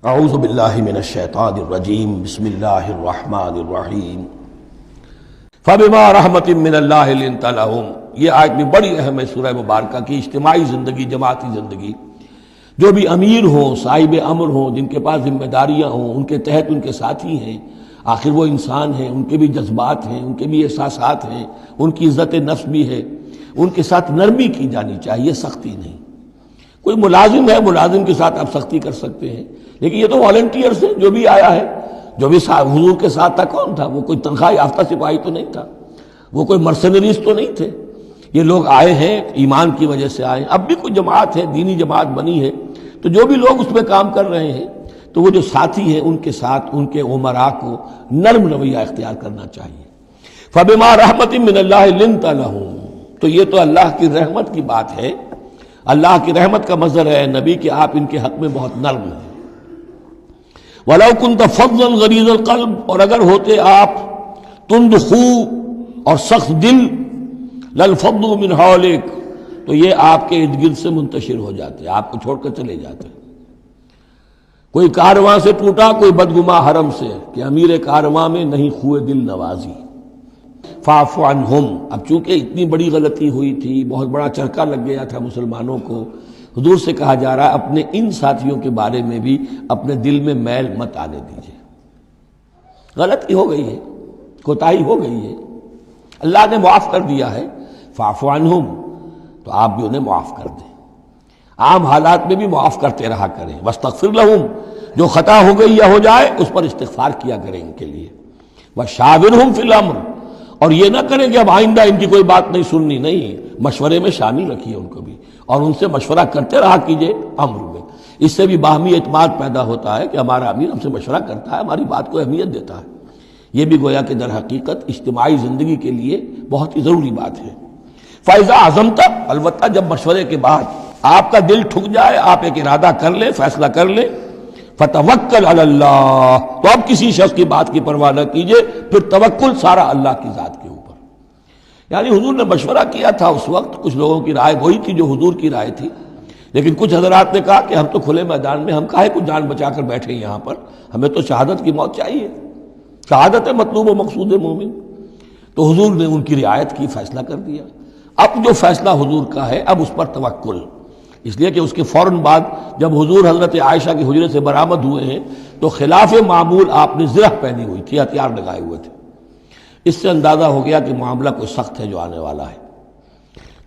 اعوذ باللہ من الشیطان الرجیم بسم اللہ الرحمن الرحیم فبما رحمت من اللہ لنت لہم۔ یہ آیت میں بڑی اہم ہے سورہ مبارکہ کی اجتماعی زندگی، جماعتی زندگی۔ جو بھی امیر ہوں، صاحب امر ہوں، جن کے پاس ذمہ داریاں ہوں، ان کے تحت ان کے ساتھی ہیں، آخر وہ انسان ہیں، ان کے بھی جذبات ہیں، ان کے بھی احساسات ہیں، ان کی عزت نفس بھی ہے، ان کے ساتھ نرمی کی جانی چاہیے، سختی نہیں۔ کوئی ملازم ہے، ملازم کے ساتھ آپ سختی کر سکتے ہیں، لیکن یہ تو والنٹیئرز ہیں، جو بھی آیا ہے، جو بھی حضور کے ساتھ تھا، کون تھا؟ وہ کوئی تنخواہ یافتہ سپاہی تو نہیں تھا، وہ کوئی مرسنریز تو نہیں تھے۔ یہ لوگ آئے ہیں، ایمان کی وجہ سے آئے ہیں۔ اب بھی کوئی جماعت ہے، دینی جماعت بنی ہے، تو جو بھی لوگ اس میں کام کر رہے ہیں، تو وہ جو ساتھی ہیں، ان کے ساتھ ان کے امراء کو نرم رویہ اختیار کرنا چاہیے۔ فبما رحمت من اللہ لنت لہم، تو یہ تو اللہ کی رحمت کی بات ہے۔ اللہ کی رحمت کا مظہر ہے نبی کہ آپ ان کے حق میں بہت نرم ہیں۔ وَلَوْ كُنْتَ فَظًّا غَلِيظَ الْقَلْبِ، اور اگر ہوتے آپ تند خو اور سخت دل، لَانفَضُّوا مِنْ حَوْلِكَ، تو یہ آپ کے ارد گرد سے منتشر ہو جاتے، آپ کو چھوڑ کر چلے جاتے۔ کوئی کارواں سے ٹوٹا، کوئی بدگماں حرم سے، کہ امیر کارواں میں نہیں خوئے دل نوازی۔ فاعف عنہم، اب چونکہ اتنی بڑی غلطی ہوئی تھی، بہت بڑا چرکا لگ گیا تھا مسلمانوں کو، حضور سے کہا جا رہا ہے اپنے ان ساتھیوں کے بارے میں بھی اپنے دل میں میل مت آنے دیجیے۔ غلطی ہو گئی ہے، کوتاہی ہو گئی ہے، اللہ نے معاف کر دیا ہے۔ فاعف عنہم، تو آپ بھی انہیں معاف کر دیں، عام حالات میں بھی معاف کرتے رہا کریں۔ واستغفر لہم، جو خطا ہو گئی یا ہو جائے اس پر استغفار کیا کریں ان کے لیے۔ وشاورہم فی الامر، اور یہ نہ کریں کہ اب آئندہ ان کی کوئی بات نہیں سننی، نہیں، مشورے میں شامل رکھیے ان کو بھی، اور ان سے مشورہ کرتے رہا کیجئے امر میں۔ اس سے بھی باہمی اعتماد پیدا ہوتا ہے کہ ہمارا امیر ہم سے مشورہ کرتا ہے، ہماری بات کو اہمیت دیتا ہے۔ یہ بھی گویا کہ در حقیقت اجتماعی زندگی کے لیے بہت ہی ضروری بات ہے۔ فَإِذَا عَزَمْتَ، البتہ جب مشورے کے بعد آپ کا دل ٹھک جائے، آپ ایک ارادہ کر لیں، فیصلہ کر لیں، فَتَوَكَّلْ عَلَى اللَّهِ، تو اب کسی شخص کی بات کی پرواہ نہ کیجئے، پھر توکل سارا اللہ کی ذات کے اوپر۔ یعنی حضور نے مشورہ کیا تھا اس وقت، کچھ لوگوں کی رائے وہی تھی جو حضور کی رائے تھی، لیکن کچھ حضرات نے کہا کہ ہم تو کھلے میدان میں، ہم کاہے کو جان بچا کر بیٹھے یہاں پر، ہمیں تو شہادت کی موت چاہیے، شہادت ہے مطلوب و مقصود مومن۔ تو حضور نے ان کی رعایت کی، فیصلہ کر دیا۔ اب جو فیصلہ حضور کا ہے، اب اس پر توکل، اس لیے کہ اس کے فوراً بعد جب حضور حضرت عائشہ کے حجرے سے برآمد ہوئے ہیں تو خلاف معمول آپ نے زرہ پہنی ہوئی تھی، ہتھیار لگائے ہوئے تھے۔ اس سے اندازہ ہو گیا کہ معاملہ کوئی سخت ہے جو آنے والا ہے۔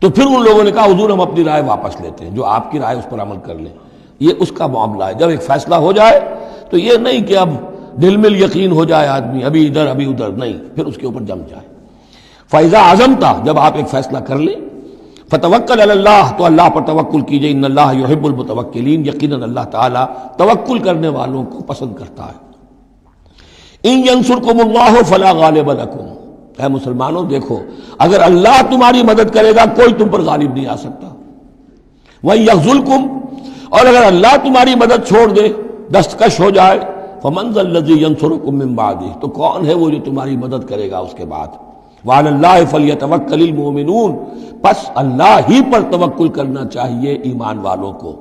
تو پھر ان لوگوں نے کہا حضور ہم اپنی رائے واپس لیتے ہیں، جو آپ کی رائے اس پر عمل کر لیں۔ یہ اس کا معاملہ ہے، جب ایک فیصلہ ہو جائے تو یہ نہیں کہ اب دل میں یقین ہو جائے آدمی، ابھی ادھر ابھی ادھر، نہیں، پھر اس کے اوپر جم جائے۔ فَإِذَا عَزَمْتَ، جب آپ ایک فیصلہ کر لیں، فَتَوَكَّلْ عَلَى اللَّهِ، تو اللہ پر توکل کیجئے، ان اللہ یحب المتوکلین، یقیناً اللہ تعالیٰ توکل کرنے والوں کو پسند کرتا ہے۔ ان ینصرکم اللہ فلا غالب لکم، اے مسلمانوں دیکھو، اگر اللہ تمہاری مدد کرے گا کوئی تم پر غالب نہیں آ سکتا۔ وَإِن یخذلکم، اور اگر اللہ تمہاری مدد چھوڑ دے، دستکش ہو جائے، فمن ذا الذی ینصرکم من بعدہ، تو کون ہے وہ جو تمہاری مدد کرے گا اس کے بعد۔ وعلی اللہ فلیتوکل المؤمنون، پس اللہ ہی پر توکل کرنا چاہیے ایمان والوں کو۔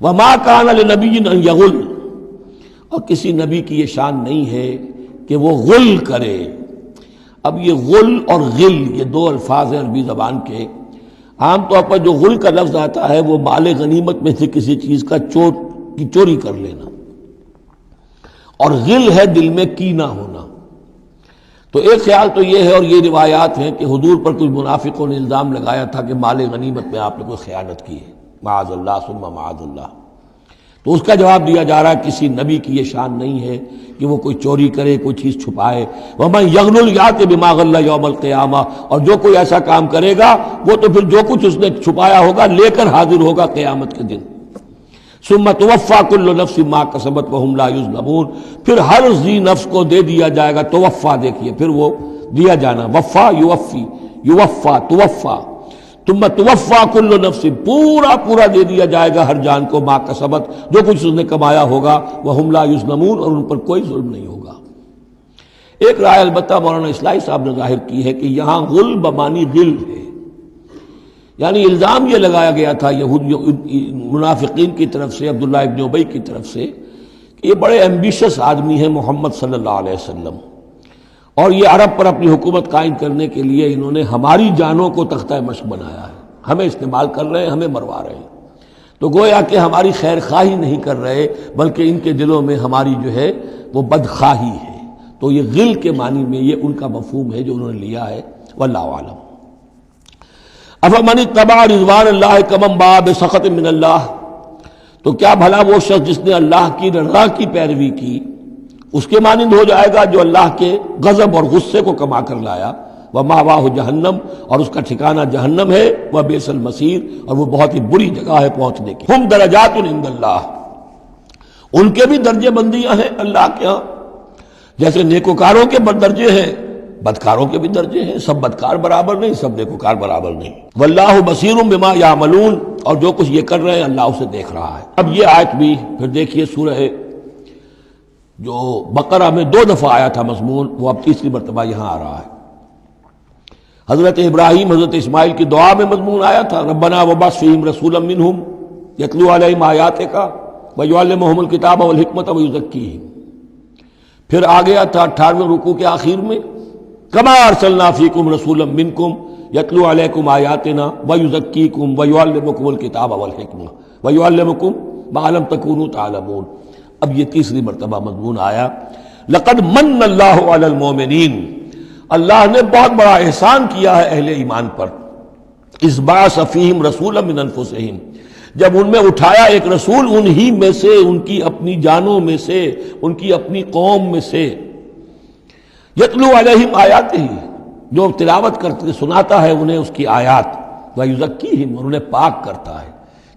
وما کان لنبی ان یغل، اور کسی نبی کی یہ شان نہیں ہے کہ وہ غل کرے۔ اب یہ غل اور غل، یہ دو الفاظ ہیں عربی زبان کے۔ عام طور پر جو غل کا لفظ آتا ہے وہ مال غنیمت میں سے کسی چیز کا چوری کر لینا، اور غل ہے دل میں کینہ ہونا۔ تو ایک خیال تو یہ ہے، اور یہ روایات ہیں کہ حضور پر کچھ منافقوں نے الزام لگایا تھا کہ مال غنیمت میں آپ نے کوئی خیانت کی ہے، معاذ اللہ ثم معاذ اللہ۔ تو اس کا جواب دیا جا رہا ہے کسی نبی کی یہ شان نہیں ہے کہ وہ کوئی چوری کرے، کوئی چیز چھپائے۔ وَمَن يَغْلُلْ يَأْتِ بِمَا غَلَّ يَوْمَ الْقِيَامَةِ، اور جو کوئی ایسا کام کرے گا وہ تو پھر جو کچھ اس نے چھپایا ہوگا لے کر حاضر ہوگا قیامت کے دن۔ ثُمَّ تُوَفَّىٰ كُلُّ نَفْسٍ مَا كَسَبَتْ وَهُمْ لَا يُظْلَمُونَ، پھر ہر ذی نفس کو دے دیا جائے گا۔ توفا دیکھیے، پھر وہ دیا جانا، وفا یوفی، یوفا توفا، ثم توفا کل نفس، پورا دے دیا جائے گا ہر جان کو، ما کسبت، جو کچھ اس نے کمایا ہوگا، وہم لا یظلمون، اور ان پر کوئی ظلم نہیں ہوگا۔ ایک رائے البتہ مولانا اصلاحی صاحب نے ظاہر کی ہے کہ یہاں غل بمانی غل ہے، یعنی الزام یہ لگایا گیا تھا یہود منافقین کی طرف سے، عبداللہ ابن ابی کی طرف سے، کہ یہ بڑے ایمبیشس آدمی ہیں محمد صلی اللہ علیہ وسلم، اور یہ عرب پر اپنی حکومت قائم کرنے کے لیے انہوں نے ہماری جانوں کو تختہ مشق بنایا ہے، ہمیں استعمال کر رہے ہیں، ہمیں مروا رہے ہیں، تو گویا کہ ہماری خیر خواہی نہیں کر رہے بلکہ ان کے دلوں میں ہماری جو ہے وہ بدخواہی ہے۔ تو یہ غل کے معنی میں یہ ان کا مفہوم ہے جو انہوں نے لیا ہے، واللہ اعلم۔ افمن اتبع رضوان اللہ کمن باء بسخط من اللہ، تو کیا بھلا وہ شخص جس نے اللہ کی رضا کی پیروی کی اس کے مانند ہو جائے گا جو اللہ کے غضب اور غصے کو کما کر لایا؟ ومأواہ جہنم، اور اس کا ٹھکانہ جہنم ہے، وبئس المصیر، اور وہ بہت ہی بری جگہ ہے پہنچنے کی۔ ہم درجات عند اللہ، ان کے بھی درجے بندیاں ہیں اللہ کے ہاں، جیسے نیکوکاروں کے درجے ہیں بدکاروں کے بھی درجے ہیں، سب بدکار برابر نہیں، سب نیکوکار برابر نہیں۔ واللہ بصیر بما یعملون، اور جو کچھ یہ کر رہے ہیں اللہ اسے دیکھ رہا ہے۔ اب یہ آیت بھی پھر دیکھیے، سورہ جو بقرہ میں 2 دفعہ آیا تھا مضمون، وہ اب تیسری مرتبہ یہاں آ رہا ہے۔ حضرت ابراہیم حضرت اسماعیل کی دعا میں مضمون آیا تھا، ربنا وبعث فیہم رسولا منہم یتلو علیہم آیاتک ویعلمہم الکتاب والحکمۃ ویزکیہم۔ پھر آ گیا تھا 18ویں رکوع کے آخر میں، کما ارسلنا فیکم رسولا منکم یتلو علیکم آیاتنا ویزکیکم ویعلمکم الکتاب والحکمہ ویعلمکم ما لم تکونوا تعلمون۔ اب یہ تیسری مرتبہ مضمون آیا، لقد من اللہ علی المؤمنین، اللہ نے بہت بڑا احسان کیا ہے اہل ایمان پر، اذ بعث فیہم رسولا من انفسہم، جب ان میں اٹھایا ایک رسول انہی میں سے، ان کی اپنی جانوں میں سے، ان کی اپنی قوم میں سے، یتلو علیہم آیاتہ، جو تلاوت کرتے سناتا ہے انہیں اس کی آیات، ویزکیہم، اور انہیں پاک کرتا ہے۔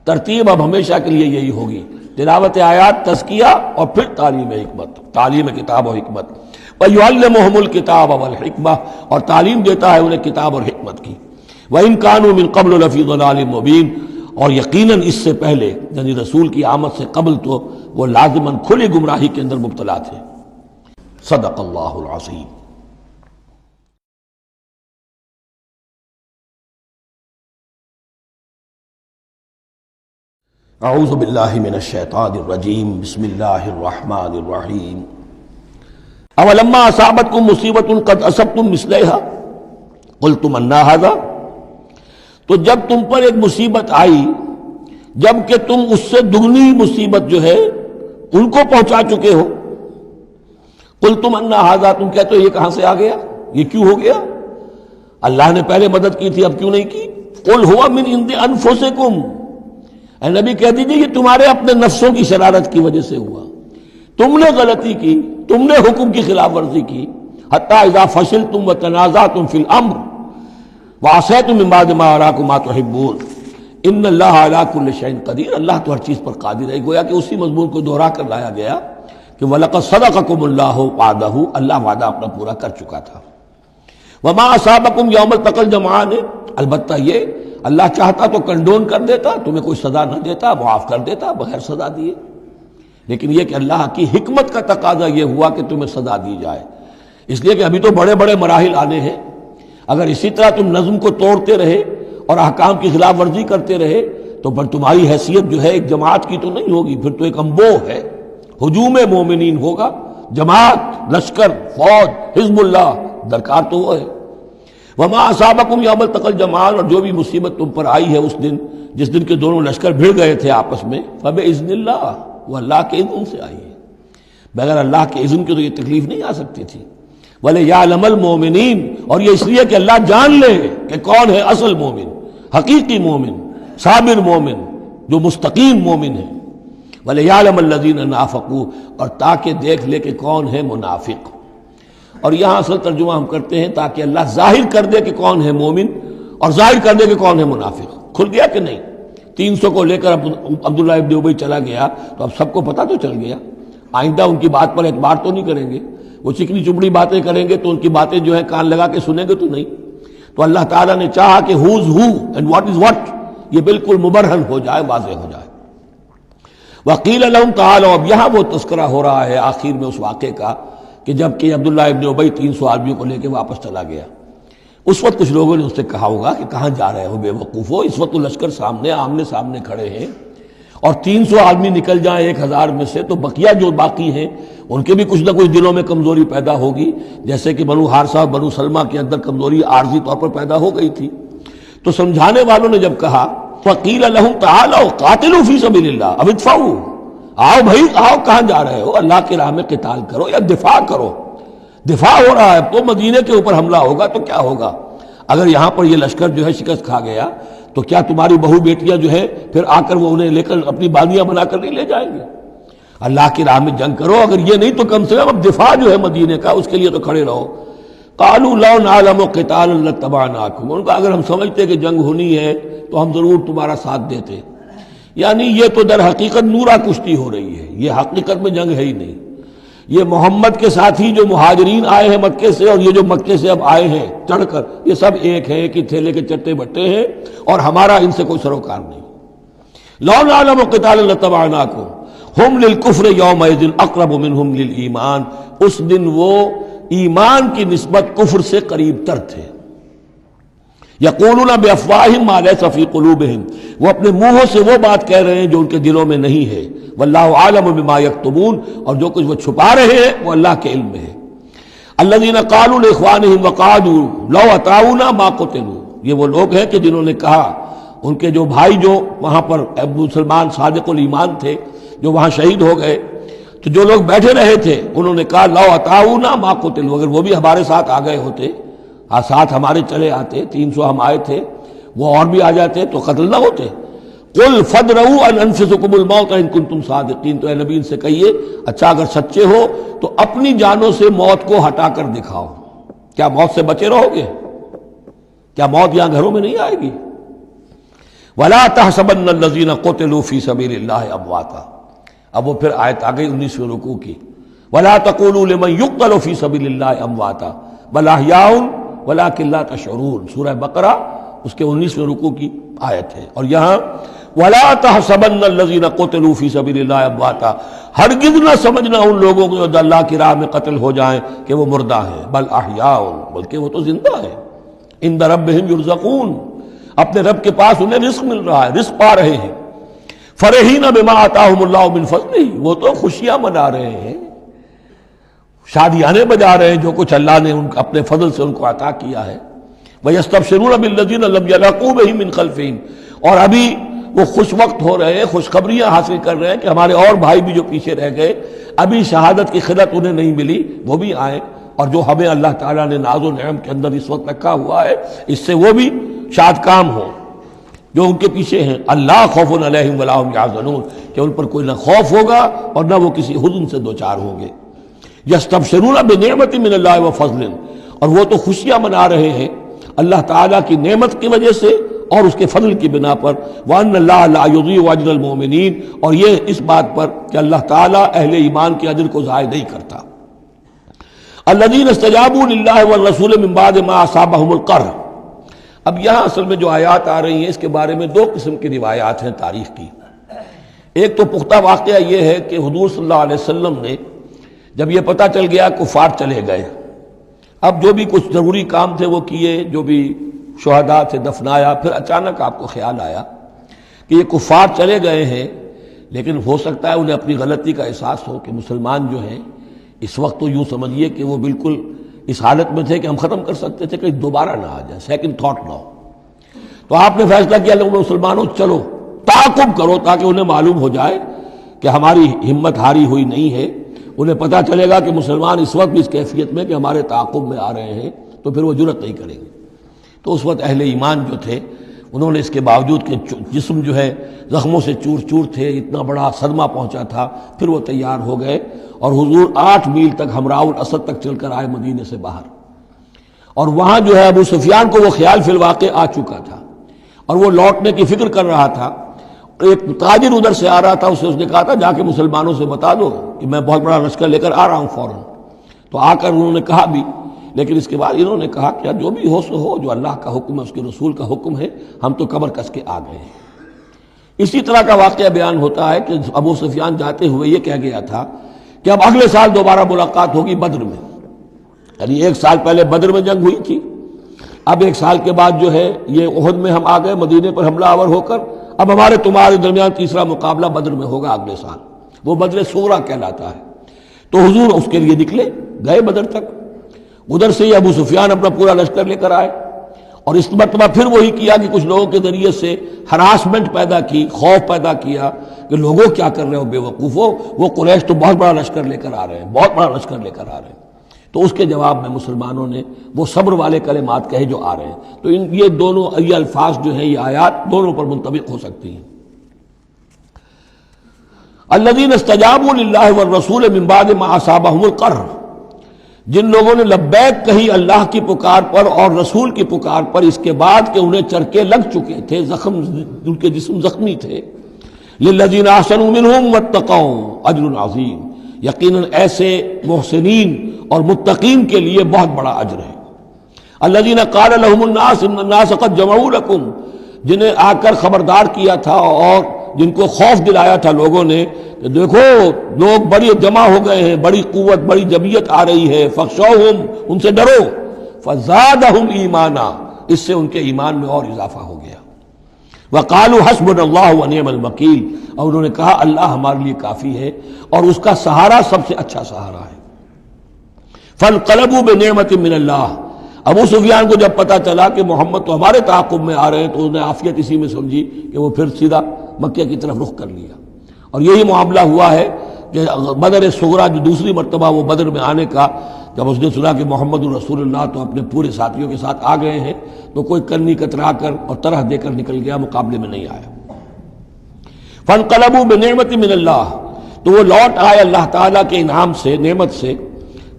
ترتیب اب ہمیشہ کے لیے یہی ہوگی، تلاوت آیات، تزکیہ، اور پھر تعلیم حکمت، تعلیم کتاب و حکمت۔ وَيُعَلِّمُهُمُ الْكِتَابَ وَالْحِكْمَةَ، اور تعلیم دیتا ہے انہیں کتاب اور حکمت کی۔ وَإِن كَانُوا مِن قَبْلُ لَفِي ضَلَالٍ مُبِينٍ، اور یقیناً اس سے پہلے یعنی رسول کی آمد سے قبل تو وہ لازماً کھلی گمراہی کے اندر مبتلا تھے۔ صدق اللہ العظیم۔ اعوذ باللہ من الشیطان الرجیم، بسم اللہ الرحمن الرحیم۔ اولما اصابتکم مصیبۃ قد اصبتم مثلھا قلتم انا ھذا، تو جب تم پر ایک مصیبت آئی جب کہ تم اس سے دگنی مصیبت جو ہے ان کو پہنچا چکے ہو، قلتم انا ھذا، تم کہتے ہو یہ کہاں سے آ گیا، یہ کیوں ہو گیا؟ اللہ نے پہلے مدد کی تھی اب کیوں نہیں کی؟ قل ھو من عند انفسکم، اے نبی کہہ دیجئے یہ تمہارے اپنے نفسوں کی شرارت کی وجہ سے ہوا، تم نے غلطی کی، تم نے حکم کی خلاف ورزی کی۔ حتی اذا فشلتم وتنازعتم فی الامر وعصیتم من بعد ما اراکم ما تحبون ان اللہ علی کل شیء قدیر، اللہ تو ہر چیز پر قادر ہے۔ گویا کہ اسی مضمون کو دوہرا کر لایا گیا کہ وَلَقَدْ صَدَقَكُمُ اللَّهُ وَعْدَهُ، اللہ وعدہ اپنا پورا کر چکا تھا۔ وَمَا أَصَابَكُمْ يَوْمَ الْتَقَى الْجَمْعَانِ، البتہ یہ اللہ چاہتا تو کنڈون کر دیتا، تمہیں کوئی سزا نہ دیتا، معاف کر دیتا بغیر سزا دیے، لیکن یہ کہ اللہ کی حکمت کا تقاضا یہ ہوا کہ تمہیں سزا دی جائے، اس لیے کہ ابھی تو بڑے بڑے مراحل آنے ہیں۔ اگر اسی طرح تم نظم کو توڑتے رہے اور احکام کی خلاف ورزی کرتے رہے تو پھر تمہاری حیثیت جو ہے ایک جماعت کی تو نہیں ہوگی، پھر تو ایک انبوہ ہے، ہجوم مومنین ہوگا، جماعت، لشکر، فوج، حزب اللہ درکار تو وہ ہے۔ وما اصابکم یوم التقى الجمعان، اور جو بھی مصیبت تم پر آئی ہے اس دن جس دن کے دونوں لشکر بھڑ گئے تھے آپس میں، فباذن اللہ، وہ اللہ کے اذن سے آئی ہے، بغیر اللہ کے اذن کے تو یہ تکلیف نہیں آ سکتی تھی۔ وَلِيَعْلَمَ الْمُؤْمِنِينَ، اور یہ اس لیے کہ اللہ جان لے کہ کون ہے اصل مومن، حقیقی مومن، صابر مومن، جو مستقیم مومن ہے۔ وَلِيَعْلَمَ الَّذِينَ نَافَقُوا، اور تاکہ دیکھ لے کہ کون ہے منافق۔ اور یہاں اصل ترجمہ ہم کرتے ہیں تاکہ اللہ ظاہر کر دے کہ کون ہے مومن اور ظاہر کر دے کہ کون ہے منافق۔ کھل گیا کہ نہیں؟ 300 کو لے کر عبداللہ ابن ابی چلا گیا تو اب سب کو پتہ تو چل گیا، آئندہ ان کی بات پر اعتبار تو نہیں کریں گے، وہ چکنی چپڑی باتیں کریں گے تو ان کی باتیں جو ہے کان لگا کے سنیں گے تو نہیں۔ تو اللہ تعالیٰ نے چاہا کہ who's who and what is what یہ بالکل مبرہن ہو جائے، واضح ہو جائے۔ وقیل لہم تعالوا، اب یہاں وہ تذکرہ ہو رہا ہے آخر میں اس واقعے کا کہ جب کہ عبداللہ ابن ابی 300 آدمیوں کو لے کے واپس چلا گیا، اس وقت کچھ لوگوں نے اس سے کہا ہوگا کہ کہاں جا رہے ہو بے وقوفو، اس وقت تو لشکر سامنے آمنے سامنے کھڑے ہیں اور 300 آدمی نکل جائیں 1000 میں سے، تو بقیہ جو باقی ہیں ان کے بھی کچھ نہ کچھ دلوں میں کمزوری پیدا ہوگی، جیسے کہ بنو حارثہ بنو سلمہ کے اندر کمزوری عارضی طور پر پیدا ہو گئی تھی۔ تو سمجھانے والوں نے جب کہا فقیل لهم تعالوا قاتلوا فی سبیل اللہ اب ادفعوا، آؤ بھائی آؤ، کہاں جا رہے ہو، اللہ کی راہ میں قتال کرو یا دفاع کرو۔ دفاع ہو رہا ہے تو مدینے کے اوپر حملہ ہوگا تو کیا ہوگا؟ اگر یہاں پر یہ لشکر جو ہے شکست کھا گیا تو کیا تمہاری بہو بیٹیاں جو ہے پھر آ کر وہ انہیں لے کر اپنی باندیاں بنا کر نہیں لے جائیں گے؟ اللہ کی راہ میں جنگ کرو، اگر یہ نہیں تو کم سے کم اب دفاع جو ہے مدینے کا اس کے لیے تو کھڑے رہو۔ قالوا لو نعلم قتالا لاتبعناکم، ان کا اگر ہم سمجھتے کہ جنگ ہونی ہے تو ہم ضرور تمہارا ساتھ دیتے۔ یعنی یہ تو در حقیقت نورا کشتی ہو رہی ہے، یہ حقیقت میں جنگ ہے ہی نہیں۔ یہ محمد کے ساتھ ہی جو مہاجرین آئے ہیں مکے سے اور یہ جو مکے سے اب آئے ہیں چڑھ کر، یہ سب ایک ہے، ایک ہی تھیلے کے چٹے بٹے ہیں، اور ہمارا ان سے کوئی سروکار نہیں۔ لو نعلم قتالا لاتبعناکم ہم للکفر یومئذ اقرب منہم للایمان، اس دن وہ ایمان کی نسبت کفر سے قریب تر تھے۔ یقولون بافواہہم ما لیس فی قلوبہم، وہ اپنے منہوں سے وہ بات کہہ رہے ہیں جو ان کے دلوں میں نہیں ہے۔ واللہ عالم بما یکتمون، اور جو کچھ وہ چھپا رہے ہیں وہ اللہ کے علم میں ہے۔ الذین قالوا لاخوانہم وقعدوا لو اطاعونا ما قتلوا، یہ وہ لوگ ہیں کہ جنہوں نے کہا، ان کے جو بھائی جو وہاں پر ابو سلمان صادق الایمان تھے جو وہاں شہید ہو گئے، تو جو لوگ بیٹھے رہے تھے انہوں نے کہا لو اطاعونا ما قتلوا، اگر وہ بھی ہمارے ساتھ آ گئے ہوتے، ساتھ ہمارے چلے آتے، 300 ہم آئے تھے، وہ اور بھی آ جاتے تو قتل نہ ہوتے۔ قل فادرؤوا عن انفسکم الموت ان کنتم صادقین، تو اے نبی ان سے کہیے اچھا اگر سچے ہو تو اپنی جانوں سے موت کو ہٹا کر دکھاؤ۔ کیا موت سے بچے رہو گے؟ کیا موت یہاں گھروں میں نہیں آئے گی؟ ولا تحسبن الذین قتلوا فی سبیل اللہ امواتا، اب وہ پھر آیت آ گئی 19ویں رکوع کی، ولا تقولوا لمن يقتل فی سبیل اللہ امواتا بل احیاء ولکن لا تشعرون، سورہ بقرہ اس کے 19ویں رکوع کی آیت ہے۔ اور یہاں ولا تحسبن الذین قتلوا فی سبیل اللہ امواتا، ہرگز نہ سمجھنا ان لوگوں کو جو اللہ کی راہ میں قتل ہو جائیں کہ وہ مردہ ہیں، بل احیاء، بلکہ وہ تو زندہ ہیں، عند ربہم یرزقون، اپنے رب کے پاس انہیں رزق مل رہا ہے، رزق پا رہے ہیں۔ فرحین بما آتاہم اللہ من فضلہ، وہ تو خوشیاں منا رہے ہیں، شادیانے بجا رہے ہیں جو کچھ اللہ نے اپنے فضل سے ان کو عطا کیا ہے۔ وَيَسْتَبْشِرُونَ بِالَّذِينَ لَمْ يَلْحَقُوا بِهِم مِّن خَلْفِهِمْ، اور ابھی وہ خوش وقت ہو رہے ہیں، خوشخبریاں حاصل کر رہے ہیں کہ ہمارے اور بھائی بھی جو پیچھے رہ گئے، ابھی شہادت کی خلت انہیں نہیں ملی، وہ بھی آئیں، اور جو ہمیں اللہ تعالیٰ نے ناز و نعم کے اندر اس وقت رکھا ہوا ہے اس سے وہ بھی شاد کام ہوں جو ان کے پیچھے ہیں۔ اللہ خوف علیہم ولا هم یحزنون، کہ ان پر کوئی نہ خوف ہوگا اور نہ وہ کسی حزن سے دوچار ہوں گے۔ یستبشرون بنعمت من اللہ وفضل، اور وہ تو خوشیاں منا رہے ہیں اللہ تعالیٰ کی نعمت کی وجہ سے اور اس کے فضل کی بنا پر، وَأَنَّ اللَّهَ لَا يُضِيعُ أَجْرَ الْمُؤْمِنِينَ، اور یہ اس بات پر کہ اللہ تعالیٰ اہل ایمان کے اجر کو ضائع نہیں کرتا۔ الَّذِينَ اسْتَجَابُوا لِلَّهِ وَالرَّسُولِ مِن بَعْدِ مَا أَصَابَهُمُ الْقَرْحُ۔ اب یہاں اصل میں جو آیات آ رہی ہیں اس کے بارے میں دو قسم کی روایات ہیں تاریخ کی۔ ایک تو پختہ واقعہ یہ ہے کہ حضور صلی اللہ علیہ وسلم نے جب یہ پتہ چل گیا کفار چلے گئے، اب جو بھی کچھ ضروری کام تھے وہ کیے، جو بھی شہداء تھے دفنایا، پھر اچانک آپ کو خیال آیا کہ یہ کفار چلے گئے ہیں، لیکن ہو سکتا ہے انہیں اپنی غلطی کا احساس ہو کہ مسلمان جو ہیں اس وقت تو یوں سمجھیے کہ وہ بالکل اس حالت میں تھے کہ ہم ختم کر سکتے تھے کہ دوبارہ نہ آ جائے، سیکنڈ تھاٹ نہ ہو۔ تو آپ نے فیصلہ کیا لوگوں مسلمانوں چلو تعاقب کرو تاکہ انہیں معلوم ہو جائے کہ ہماری ہمت ہاری ہوئی نہیں ہے، انہیں پتہ چلے گا کہ مسلمان اس وقت بھی اس کیفیت میں کہ ہمارے تعاقب میں آ رہے ہیں، تو پھر وہ جرأت نہیں کریں گے۔ تو اس وقت اہل ایمان جو تھے انہوں نے اس کے باوجود کہ جسم جو ہے زخموں سے چور چور تھے، اتنا بڑا صدمہ پہنچا تھا، پھر وہ تیار ہو گئے اور حضور 8 میل تک ہمراہ الاسد تک چل کر آئے مدینے سے باہر، اور وہاں جو ہے ابو سفیان کو وہ خیال فی الواقع آ چکا تھا اور وہ لوٹنے کی فکر کر رہا تھا۔ ایک تاجر ادھر سے آ رہا تھا، اس نے کہا تھا جا کے مسلمانوں سے بتا دو کہ میں بہت بڑا لشکر لے کر آ رہا ہوں فوراً۔ تو آ کر انہوں نے کہا بھی، لیکن اس کے بعد انہوں نے کہا کہ جو بھی ہو سو ہو، جو اللہ کا حکم ہے اس کے رسول کا حکم ہے، ہم تو کمر کس کے آ گئے ہیں۔ اسی طرح کا واقعہ بیان ہوتا ہے کہ ابو سفیان جاتے ہوئے یہ کہہ گیا تھا کہ اب اگلے سال دوبارہ ملاقات ہوگی بدر میں، یعنی 1 سال پہلے بدر میں جنگ ہوئی تھی، اب 1 سال کے بعد جو ہے یہ احد میں ہم آ گئے مدینے پر حملہ آور ہو کر، اب ہمارے تمہارے درمیان تیسرا مقابلہ بدر میں ہوگا اگلے سال، وہ بدر صغریٰ کہلاتا ہے۔ تو حضور اس کے لیے نکلے، گئے بدر تک۔ ادھر سے ہی ابو سفیان اپنا پورا لشکر لے کر آئے، اور اس مرتبہ پھر وہی کیا کہ کچھ لوگوں کے ذریعے سے ہراسمنٹ پیدا کی، خوف پیدا کیا کہ لوگوں کیا کر رہے ہو بے وقوفو، وہ قریش تو بہت بڑا لشکر لے کر آ رہے ہیں، بہت بڑا لشکر لے کر آ رہے ہیں۔ تو اس کے جواب میں مسلمانوں نے وہ صبر والے کلمات کہے جو آ رہے ہیں۔ تو یہ دونوں یہ الفاظ جو ہیں، یہ آیات دونوں پر منطبق ہو سکتی ہیں۔ الذین استجابوا للہ والرسول من بعد ما اصابهم القرح، جن لوگوں نے لبیک کہی اللہ کی پکار پر اور رسول کی پکار پر اس کے بعد کہ انہیں چرکے لگ چکے تھے، زخم، ان کے جسم زخمی تھے۔ للذین احسنوا منہم واتقوا اجر عظیم، یقیناً ایسے محسنین اور متقین کے لیے بہت بڑا اجر ہے۔ الذین قال لهم الناس ان الناس قد جمعوا لكم، جنہیں آ کر خبردار کیا تھا اور جن کو خوف دلایا تھا لوگوں نے کہ دیکھو لوگ بڑی جمع ہو گئے ہیں، بڑی قوت، بڑی جمعیت آ رہی ہے، فخشوہم، ان سے ڈرو، فزادہم ایمانا، اس سے ان کے ایمان میں اور اضافہ ہو گیا۔ وقالوا حسبنا اللہ ونعم الوکیل، اور انہوں نے کہا اللہ ہمارے لیے کافی ہے اور اس کا سہارا سب سے اچھا سہارا ہے۔ فانقلبوا بنعمت من اللہ، ابو سفیان کو جب پتا چلا کہ محمد تو ہمارے تعاقب میں آ رہے ہیں تو انہوں نے عافیت اسی میں سمجھی کہ وہ پھر سیدھا مکہ کی طرف رخ کر لیا۔ اور یہی معاملہ ہوا ہے کہ بدر صغریٰ جو دوسری مرتبہ وہ بدر میں آنے کا، جب اس نے سنا کہ محمد رسول اللہ تو اپنے پورے ساتھیوں کے ساتھ آ گئے ہیں، تو کوئی کرنی کترا کر اور طرح دے کر نکل گیا، مقابلے میں نہیں آیا۔ فانقلبوا بنعمت من اللہ، تو وہ لوٹ آئے اللہ تعالیٰ کے انعام سے، نعمت سے،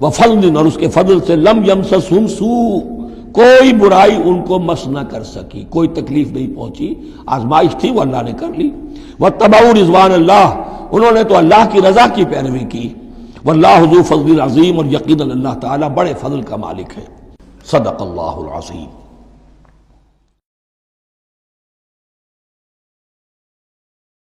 وفضل، اور اس کے فضل سے، لم یمسسہم سوء، کوئی برائی ان کو مس نہ کر سکی، کوئی تکلیف نہیں پہنچی، آزمائش تھی وہ اللہ نے کر لی۔ واتبعوا رضوان اللہ، انہوں نے تو اللہ کی رضا کی پیروی کی۔ واللہ ذو فضل عظیم، اور یقیناً اللہ تعالیٰ بڑے فضل کا مالک ہے۔ صدق اللہ العظیم۔